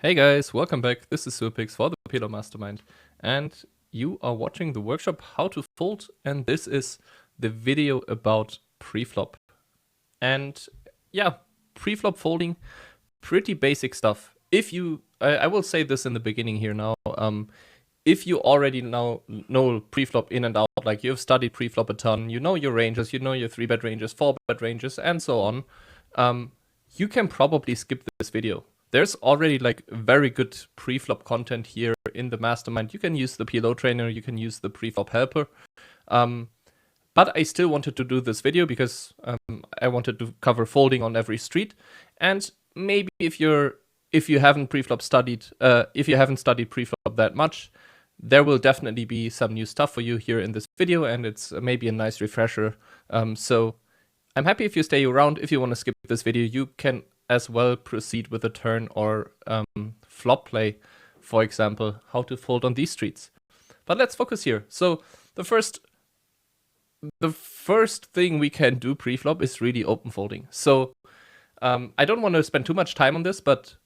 Hey guys, welcome back. This is Surpix for the Pillow Mastermind, and you are watching the workshop How to Fold, and this is the video about preflop. And yeah, preflop folding, pretty basic stuff. I will say this in the beginning here now. If you already now know preflop in and out, like you've studied preflop a ton, you know your ranges, you know your 3-bet ranges, 4-bet ranges, and so on, you can probably skip this video. There's already like very good preflop content here in the mastermind. You can use the PLO trainer, you can use the preflop helper. But I still wanted to do this video because I wanted to cover folding on every street. And maybe if you haven't studied preflop that much, there will definitely be some new stuff for you here in this video, and it's maybe a nice refresher. So I'm happy if you stay around. If you want to skip this video, you can as well proceed with a turn or flop play, for example, how to fold on these streets. But let's focus here. So the first thing we can do pre-flop is really open folding. So I don't want to spend too much time on this, but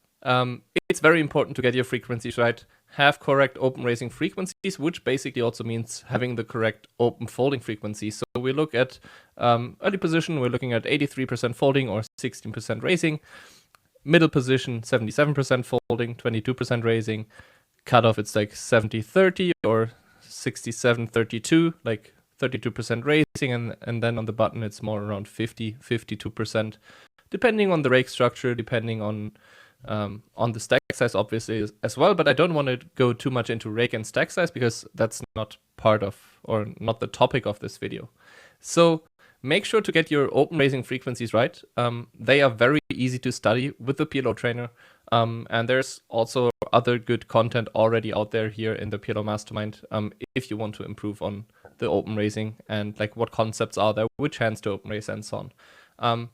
it's very important to get your frequencies right. Have correct open raising frequencies, which basically also means having the correct open folding frequency. So we look at early position, we're looking at 83% folding or 16% raising. Middle position, 77% folding, 22% raising. Cutoff, it's like 70-30 or 67-32, like 32% raising, and then on the button it's more around 50-52%, depending on the rake structure, depending on the stack size obviously as well. But I don't want to go too much into rake and stack size because that's not part of or not the topic of this video. So make sure to get your open raising frequencies right. They are very easy to study with the PLO trainer, and there's also other good content already out there here in the PLO Mastermind if you want to improve on the open raising and like what concepts are there, which hands to open raise, and so on.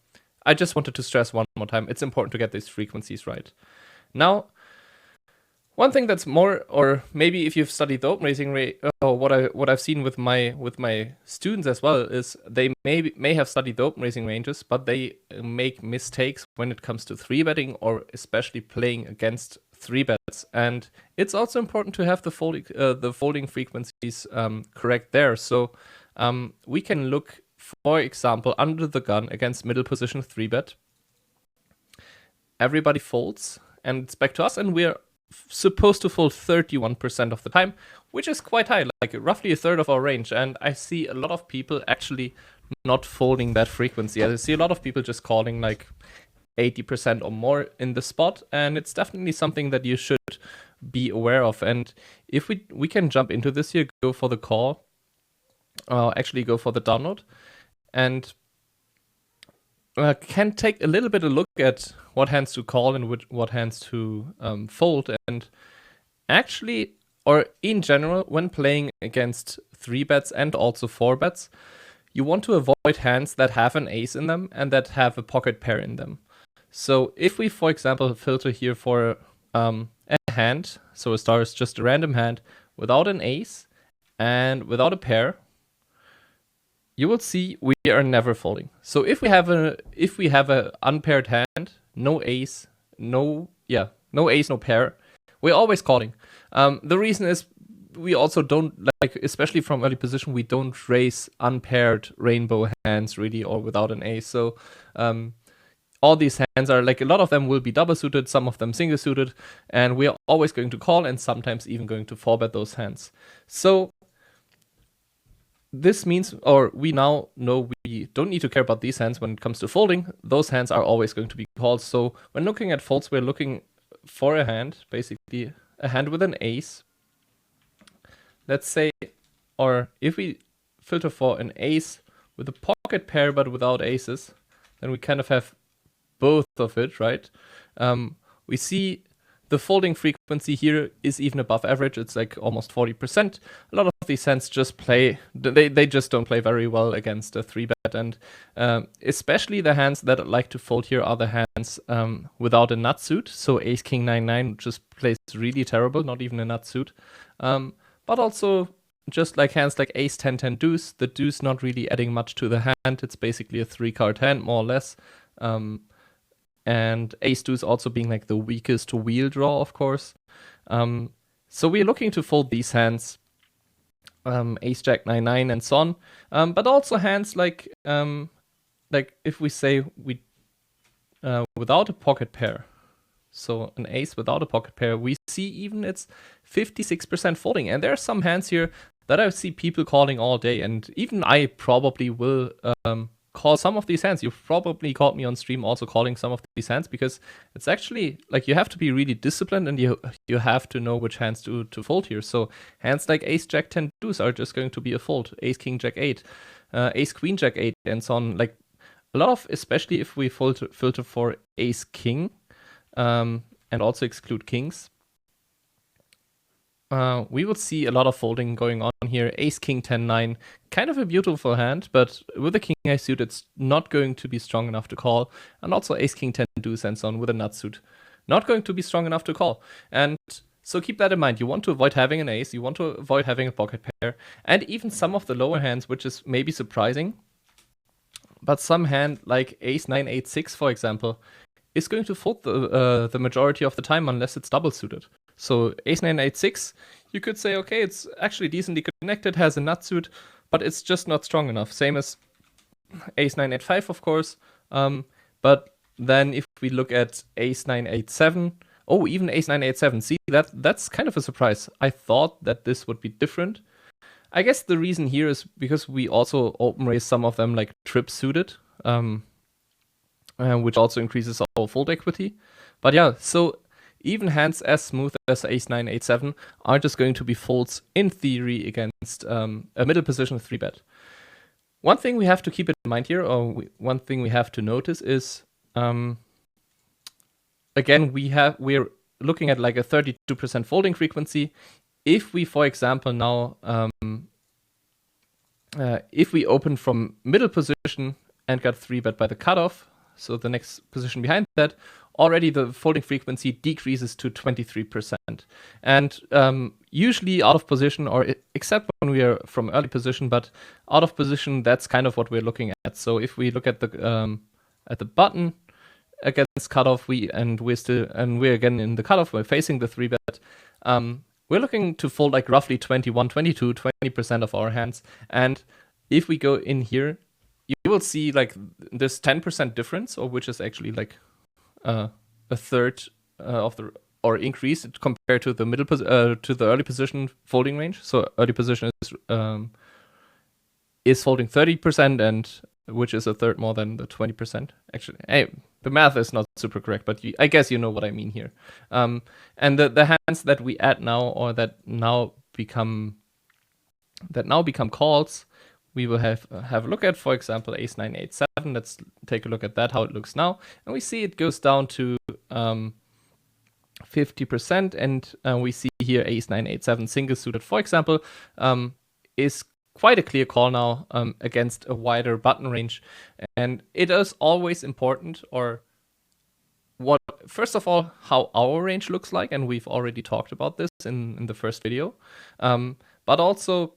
I just wanted to stress one more time, it's important to get these frequencies right. Now, one thing that's more, or maybe if you've studied the open raising rate, what I've seen with my students as well, is they may have studied the open raising ranges, but they make mistakes when it comes to 3-betting or especially playing against 3-bets. And it's also important to have the folding frequencies correct there. So we can look, for example, under the gun against middle position 3-bet. Everybody folds, and it's back to us, and we're supposed to fold 31% of the time, which is quite high, like roughly a third of our range. And I see a lot of people actually not folding that frequency. I see a lot of people just calling like 80% or more in the spot, and it's definitely something that you should be aware of. And if we can jump into this here, go for the call, actually go for the download, and can take a little bit of look at what hands to call and what hands to fold. And actually, or in general, when playing against 3-bets and also 4-bets, you want to avoid hands that have an ace in them and that have a pocket pair in them. So if we, for example, filter here for a hand, so a star is just a random hand without an ace and without a pair, you will see we are never folding. So if we have a unpaired hand, no ace, no ace, no pair, we're always calling. The reason is we also don't, like, especially from early position, we don't raise unpaired rainbow hands really, or without an ace. So all these hands are like, a lot of them will be double suited, some of them single suited, and we are always going to call and sometimes even going to 4-bet those hands. So this means, or we now know we don't need to care about these hands when it comes to folding. Those hands are always going to be called. So when looking at folds, we're looking for a hand, basically a hand with an ace. Let's say, or if we filter for an ace with a pocket pair but without aces, then we kind of have both of it, right? We see the folding frequency here is even above average. It's like almost 40%. A lot of these hands just play, they just don't play very well against a 3-bet. And especially the hands that like to fold here are the hands without a nut suit. So ace, king, 9-9 just plays really terrible, not even a nut suit. But also just like hands like ace, 10-10 deuce, the deuce not really adding much to the hand. It's basically a 3-card hand, more or less. and ace deuce also being like the weakest wheel draw, of course. So we're looking to fold these hands, ace jack 9-9 and so on, but also hands like if we say we without a pocket pair, so an ace without a pocket pair, we see even it's 56% folding, and there are some hands here that I see people calling all day, and even I probably will call some of these hands. You've probably caught me on stream also calling some of these hands, because it's actually like you have to be really disciplined, and you have to know which hands to fold here. So hands like ace jack 10 deuce are just going to be a fold. Ace king jack 8, ace queen jack 8, and so on. Like a lot of, especially if we filter for ace king and also exclude kings, we will see a lot of folding going on here. Ace king 10-9, kind of a beautiful hand, but with a king high suit, it's not going to be strong enough to call. And also ace king 10 deuce and so on with a nut suit, not going to be strong enough to call. And so keep that in mind. You want to avoid having an ace, you want to avoid having a pocket pair, and even some of the lower hands, which is maybe surprising, but some hand like ace 9 8 6, for example, is going to fold the majority of the time unless it's double suited. So ace 9 8 6, you could say, okay, it's actually decently connected, has a nut suit, but it's just not strong enough. Same as ace 9 8 5, of course. But then if we look at ace 9 8 7, oh, even ace 9 8 7, see, that's kind of a surprise. I thought that this would be different. I guess the reason here is because we also open raise some of them like trip suited, which also increases our fold equity. But yeah, so even hands as smooth as ace 9 8 7 are just going to be folds in theory against a middle position 3-bet. One thing we have to keep in mind here, or one thing we have to notice is, again, we're looking at like a 32% folding frequency. If we, for example, now if we open from middle position and got 3-bet by the cutoff, so the next position behind that, already the folding frequency decreases to 23%. And usually out of position, or except when we are from early position, but out of position, that's kind of what we're looking at. So if we look at the button against cutoff, we're again in the cutoff, we're facing the 3-bet. We're looking to fold like roughly 21, 22, 20% of our hands. And if we go in here, you will see like this 10% difference, or which is actually like a third of the, or increase compared to the middle to the early position folding range. So early position is folding 30%, and which is a third more than the 20%. Actually, hey, the math is not super correct, but I guess you know what I mean here. And the hands that we add now, or that now become calls, we will have a look at, for example, ace 9 8 7. Let's take a look at that, how it looks now, and we see it goes down to 50%, and we see here ace 9 8 7 single suited, for example, is quite a clear call now against a wider button range. And it is always important, or what, first of all, how our range looks like, and we've already talked about this in the first video, but also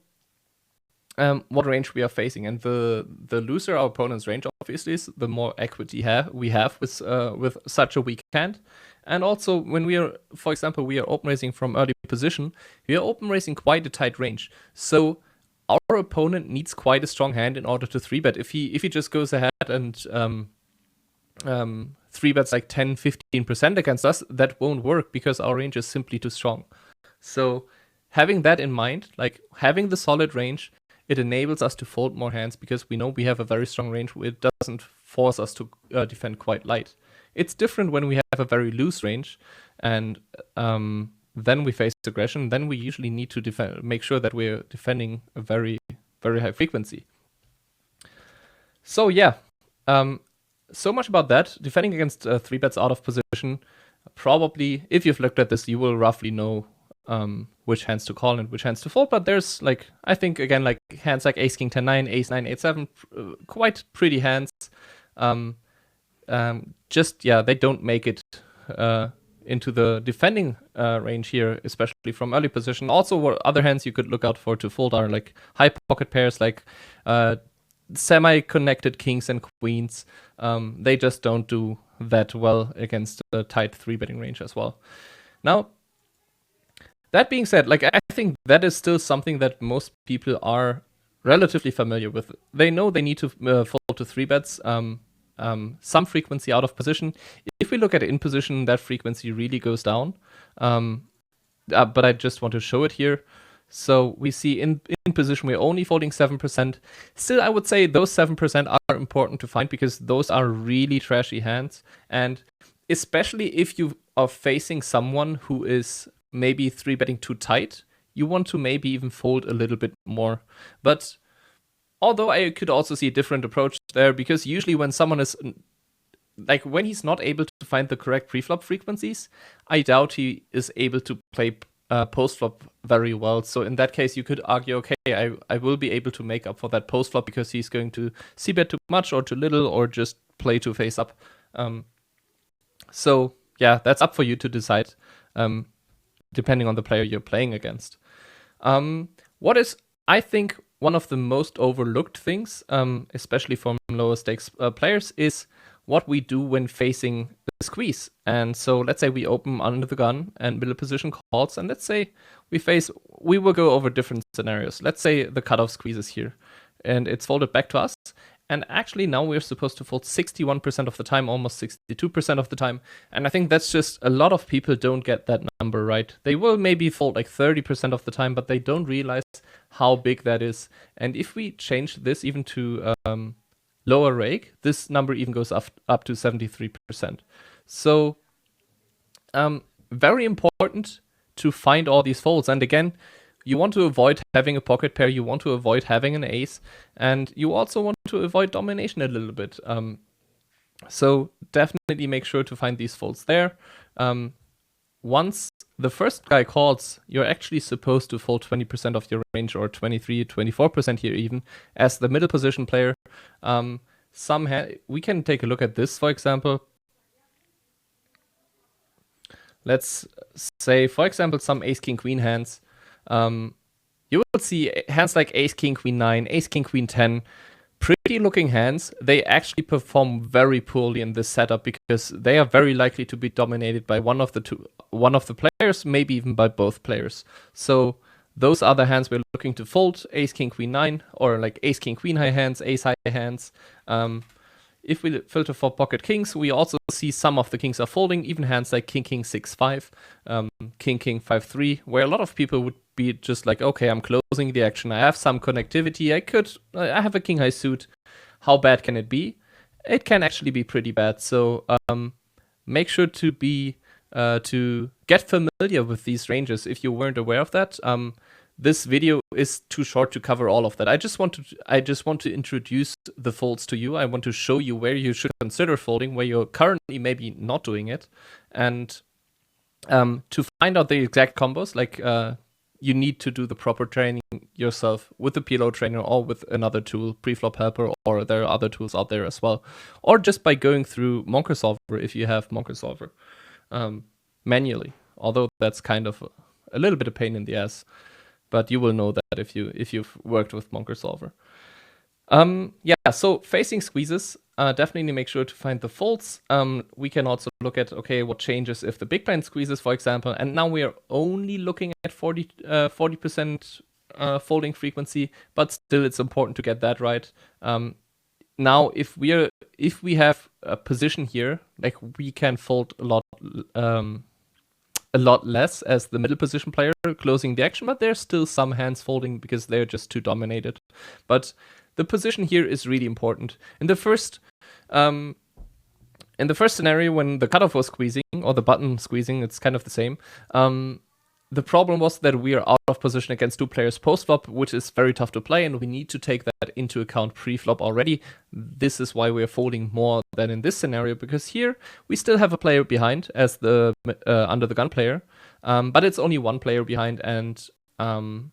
what range we are facing. And the looser our opponent's range obviously is, the more equity we have with such a weak hand. And also when we are, for example, we are open raising from early position, we are open raising quite a tight range. So our opponent needs quite a strong hand in order to 3-bet. If he just goes ahead and 3-bets like 10-15% against us, that won't work, because our range is simply too strong. So having that in mind, like having the solid range, it enables us to fold more hands, because we know we have a very strong range. It doesn't force us to defend quite light. It's different when we have a very loose range, and then we face aggression. Then we usually need to make sure that we're defending a very, very high frequency. So yeah, so much about that. Defending against 3-bets out of position. Probably, if you've looked at this, you will roughly know which hands to call and which hands to fold. But there's like, I think again, like hands like ace king 10-9, ace 9 8 7, quite pretty hands. Just yeah, they don't make it into the defending range here, especially from early position. Also, what other hands you could look out for to fold are like high pocket pairs, like semi-connected kings and queens, they just don't do that well against a tight 3-betting range as well. Now, that being said, like, I think that is still something that most people are relatively familiar with. They know they need to fold to 3-bets, some frequency out of position. If we look at in position, that frequency really goes down. But I just want to show it here. So we see in position, we're only folding 7%. Still, I would say those 7% are important to find because those are really trashy hands. And especially if you are facing someone who is maybe 3-betting too tight, you want to maybe even fold a little bit more. But although I could also see a different approach there, because usually when someone is, like, when he's not able to find the correct preflop frequencies, I doubt he is able to play postflop very well. So in that case, you could argue, okay, I will be able to make up for that postflop because he's going to c-bet too much or too little or just play to face up. So yeah, that's up for you to decide, depending on the player you're playing against. What is, I think, one of the most overlooked things, especially from lower stakes players, is what we do when facing the squeeze. And so let's say we open under the gun and middle position calls, and let's say we will go over different scenarios. Let's say the cutoff squeeze is here and it's folded back to us. And actually now we're supposed to fold 61% of the time, almost 62% of the time. And I think that's just, a lot of people don't get that number right. They will maybe fold like 30% of the time, but they don't realize how big that is. And if we change this even to lower rake, this number even goes up to 73%. So very important to find all these folds. And again, you want to avoid having a pocket pair, you want to avoid having an ace, and you also want to avoid domination a little bit. So definitely make sure to find these folds there. Once the first guy calls, you're actually supposed to fold 20% of your range, or 23, 24% here even, as the middle position player. We can take a look at this, for example. Let's say, for example, some ace, king, queen hands. You will see hands like ace, king, queen 9, ace, king, queen 10. Pretty looking hands. They actually perform very poorly in this setup because they are very likely to be dominated by one of the players, maybe even by both players. So those are the hands we're looking to fold: ace, king, queen 9, or like ace, king, queen high hands, ace high hands. If we filter for pocket kings, we also see some of the kings are folding, even hands like king, king 6-5, king, king 5-3, where a lot of people would be just like, okay, I'm closing the action, I have some connectivity, I have a king high suit, how bad can it be? It can actually be pretty bad. So make sure to get familiar with these ranges if you weren't aware of that. This video is too short to cover all of that. I just want to introduce the folds to you. I want to show you where you should consider folding, where you're currently maybe not doing it, and to find out the exact combos, like you need to do the proper training yourself with the PLO trainer or with another tool, Preflop Helper, or there are other tools out there as well, or just by going through Monker Solver if you have Monker Solver manually. Although that's kind of a little bit of pain in the ass. But you will know that if you've worked with Monker Solver. Yeah, so facing squeezes, definitely make sure to find the folds. We can also look at, okay, what changes if the big blind squeezes, for example. And now we are only looking at 40% folding frequency, but still it's important to get that right. Now, if we have a position here, like, we can fold a lot less as the middle position player closing the action, but there's still some hands folding because they're just too dominated. But the position here is really important. In the first scenario, when the cutoff was squeezing, or the button squeezing, it's kind of the same. The problem was that we are out of position against two players post-flop, which is very tough to play, and we need to take that into account pre-flop already. This is why we're folding more than in this scenario, because here we still have a player behind as the under the gun player, but it's only one player behind, and the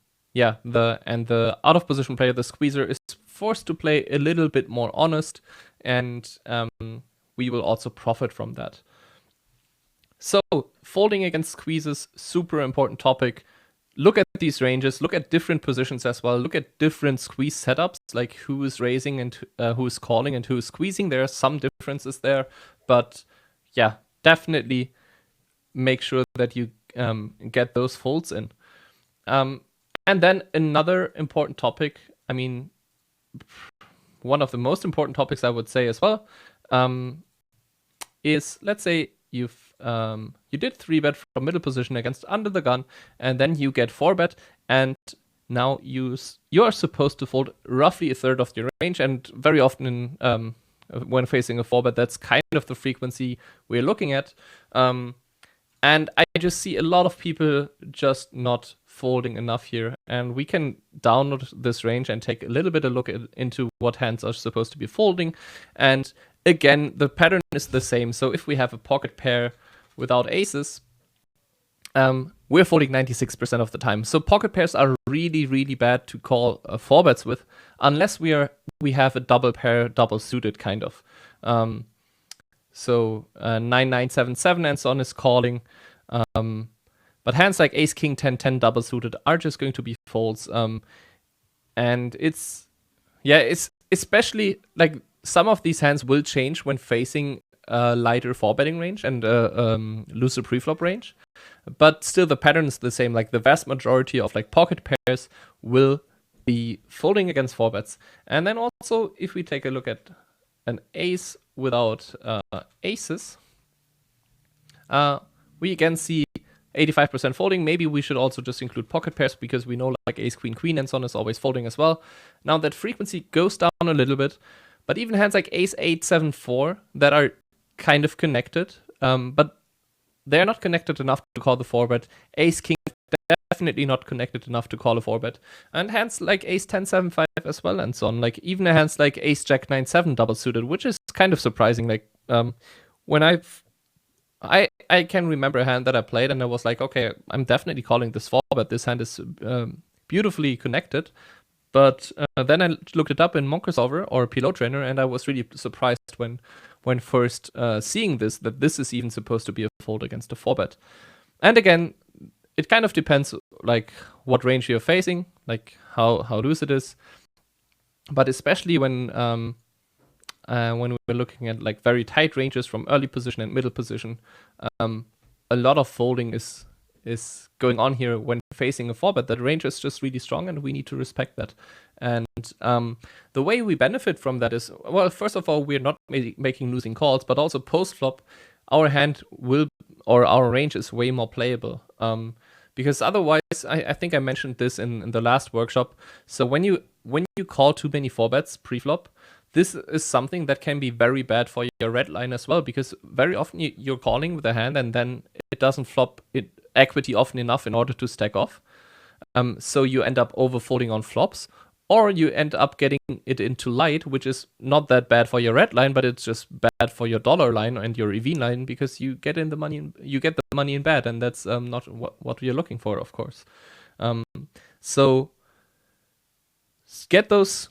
out of position player, the squeezer, is forced to play a little bit more honest, and we will also profit from that. So folding against squeezes, super important topic. look at these ranges, look at different positions as well, look at different squeeze setups, like who is raising and who is calling and who is squeezing. There are some differences there, but yeah, definitely make sure that you get those folds in. And then another important topic, I mean, one of the most important topics I would say as well, is, let's say you did 3-bet from middle position against under the gun, and then you get 4-bet, and now you are supposed to fold roughly a third of your range, and very often when facing a 4-bet, that's kind of the frequency we're looking at. And I just see a lot of people just not folding enough here. And we can download this range and take a little bit of a look into what hands are supposed to be folding. And again, the pattern is the same. So if we have a pocket pair without aces, we're folding 96% of the time. So pocket pairs are really, really bad to call 4-bets with, unless we have a double pair, double suited kind of. So 9-9-7-7 and so on is calling. But hands like ace, king, 10-10 double suited are just going to be folds. And it's especially like some of these hands will change when facing a lighter 4-betting range and looser preflop range. But still the pattern is the same. Like the vast majority of like pocket pairs will be folding against 4-bets. And then also if we take a look at an ace without aces, we again see 85% folding. Maybe we should also just include pocket pairs because we know like ace, queen, queen and so on is always folding as well. Now that frequency goes down a little bit, but even hands like ace, 8, 7, 4 that are kind of connected, but they're not connected enough to call the 4-bet. Ace, king, definitely not connected enough to call a 4-bet. And hands like ace, 10, 7, 5 as well and so on. Like even hands like ace, jack, 9, 7 double suited, which is kind of surprising. Like when I can remember a hand that I played and I was like, okay, I'm definitely calling this 4-bet. This hand is beautifully connected. But then I looked it up in Monk Solver or Pilot Trainer, and I was really surprised when first seeing this, that this is even supposed to be a fold against a 4-bet. And again, it kind of depends like what range you're facing, like how loose it is. But especially when we're looking at like very tight ranges from early position and middle position, a lot of folding is going on here when facing a 4-bet. That range is just really strong, and we need to respect that. And the way we benefit from that is, well, first of all, we're not making losing calls, but also post-flop, our hand will, or our range is way more playable. Because otherwise, I think I mentioned this in the last workshop. So when you call too many 4-bets pre-flop, this is something that can be very bad for your red line as well, because very often you're calling with a hand and then it doesn't flop equity often enough in order to stack off. So you end up overfolding on flops, or you end up getting it into light, which is not that bad for your red line, but it's just bad for your dollar line and your EV line, because you get the money in bad, and that's not what we're looking for, of course. So get those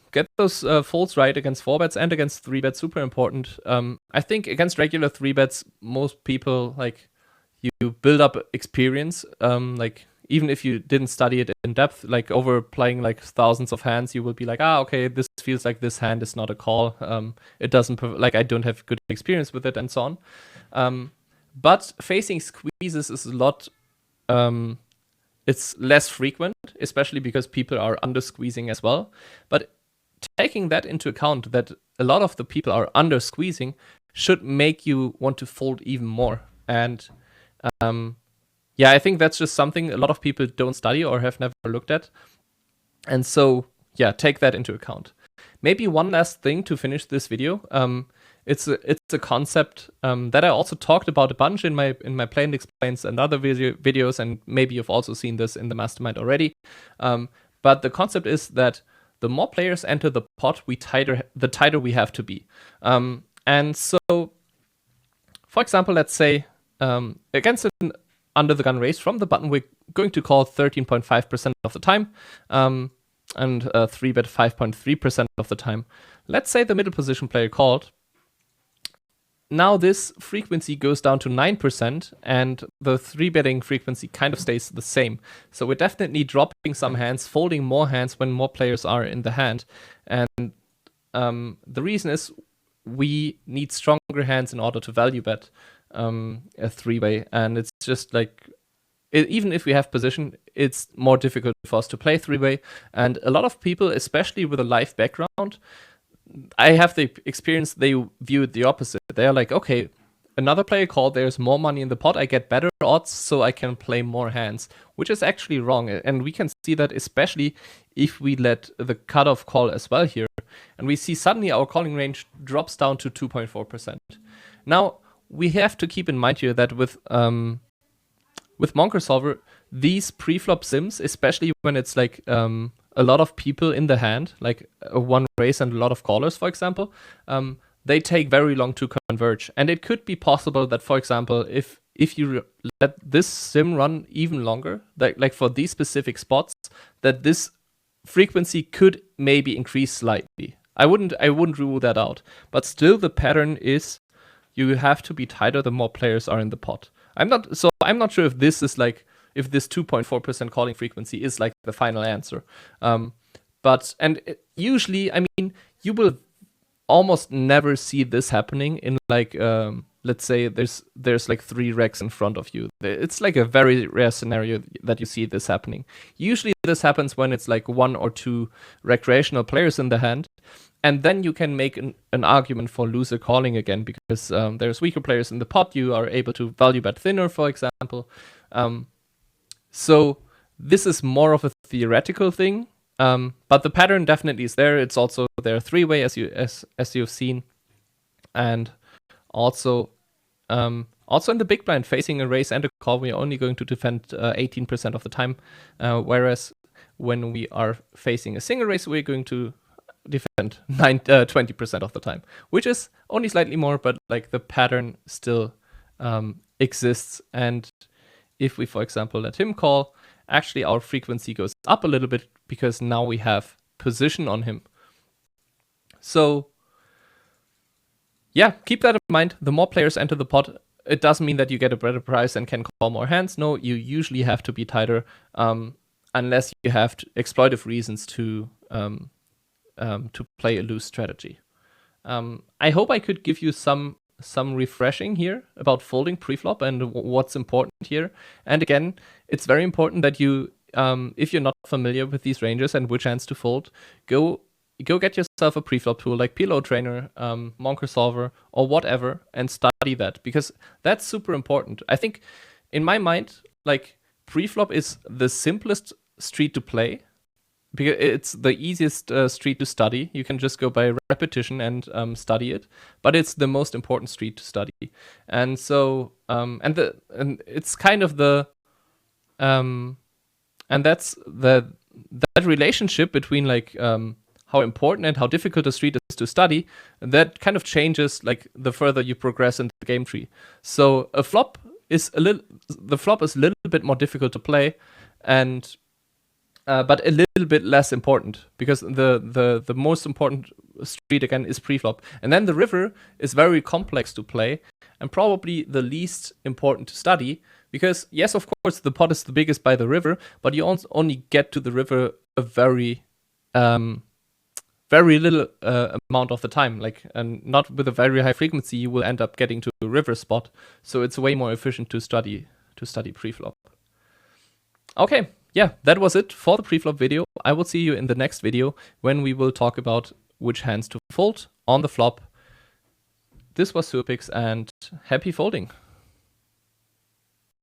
folds right against 4-bets and against 3-bets, super important. I think against regular 3-bets, most people, like, you build up experience, like even if you didn't study it in depth, like over playing like thousands of hands, you will be like, okay, this feels like this hand is not a call. It doesn't, like I don't have good experience with it and so on. But facing squeezes is a lot, it's less frequent, especially because people are under squeezing as well. But taking that into account, that a lot of the people are under squeezing, should make you want to fold even more. And yeah, I think that's just something a lot of people don't study or have never looked at. And so, yeah, take that into account. Maybe one last thing to finish this video. It's a concept that I also talked about a bunch in my Play and Explains and other videos, and maybe you've also seen this in the mastermind already. But the concept is that the more players enter the pot, the tighter we have to be. And so, for example, let's say against an under the gun raise from the button, we're going to call 13.5% of the time, and 3-bet 5.3% of the time. Let's say the middle position player called. now this frequency goes down to 9%, and the 3-betting frequency kind of stays the same. So we're definitely dropping some hands, folding more hands when more players are in the hand. And the reason is we need stronger hands in order to value bet a 3-way. And it's just like, even if we have position, it's more difficult for us to play 3-way. And a lot of people, especially with a live background, I have the experience, they view it the opposite. They're like, okay, another player called, there's more money in the pot, I get better odds, so I can play more hands, which is actually wrong. And we can see that especially if we let the cutoff call as well here. And we see suddenly our calling range drops down to 2.4%. Now, we have to keep in mind here that with Monker Solver, these pre-flop sims, especially when it's like a lot of people in the hand, like one raise and a lot of callers, for example, they take very long to converge. And it could be possible that, for example, if you let this sim run even longer, like for these specific spots, that this frequency could maybe increase slightly. I wouldn't rule that out. But still, the pattern is you have to be tighter the more players are in the pot. I'm not sure if this is like, if this 2.4% calling frequency is like the final answer. Usually, I mean, you will almost never see this happening in like, let's say there's like 3 racks in front of you. It's like a very rare scenario that you see this happening. Usually this happens when it's like 1 or 2 recreational players in the hand. And then you can make an argument for loser calling again, because there's weaker players in the pot. You are able to value bet thinner, for example. So this is more of a theoretical thing, but the pattern definitely is there. It's also there 3-way as you've seen, and also in the big blind facing a raise and a call, we are only going to defend 18% of the time, whereas when we are facing a single raise, we're going to defend 20% of the time, which is only slightly more, but like the pattern still exists. And if we, for example, let him call, actually our frequency goes up a little bit because now we have position on him. So yeah, keep that in mind. The more players enter the pot, it doesn't mean that you get a better price and can call more hands. No, you usually have to be tighter, unless you have exploitive reasons to play a loose strategy. I hope I could give you some refreshing here about folding preflop and what's important here. And again, it's very important that you, if you're not familiar with these ranges and which hands to fold, go get yourself a preflop tool like PLO Trainer, Monker Solver, or whatever, and study that, because that's super important. I think, in my mind, like preflop is the simplest street to play, because it's the easiest street to study. You can just go by repetition and study it, but it's the most important street to study. And so, and it's kind of the, and that's that relationship between like how important and how difficult a street is to study. That kind of changes like the further you progress in the game tree. So the flop is a little bit more difficult to play, and but a little bit less important, because the most important street again is preflop. And then the river is very complex to play and probably the least important to study, because yes, of course, the pot is the biggest by the river, but you only get to the river a very little amount of the time, like, and not with a very high frequency, you will end up getting to a river spot. So it's way more efficient to study preflop. Okay. Yeah, that was it for the preflop video. I will see you in the next video when we will talk about which hands to fold on the flop. This was Surpix, and happy folding.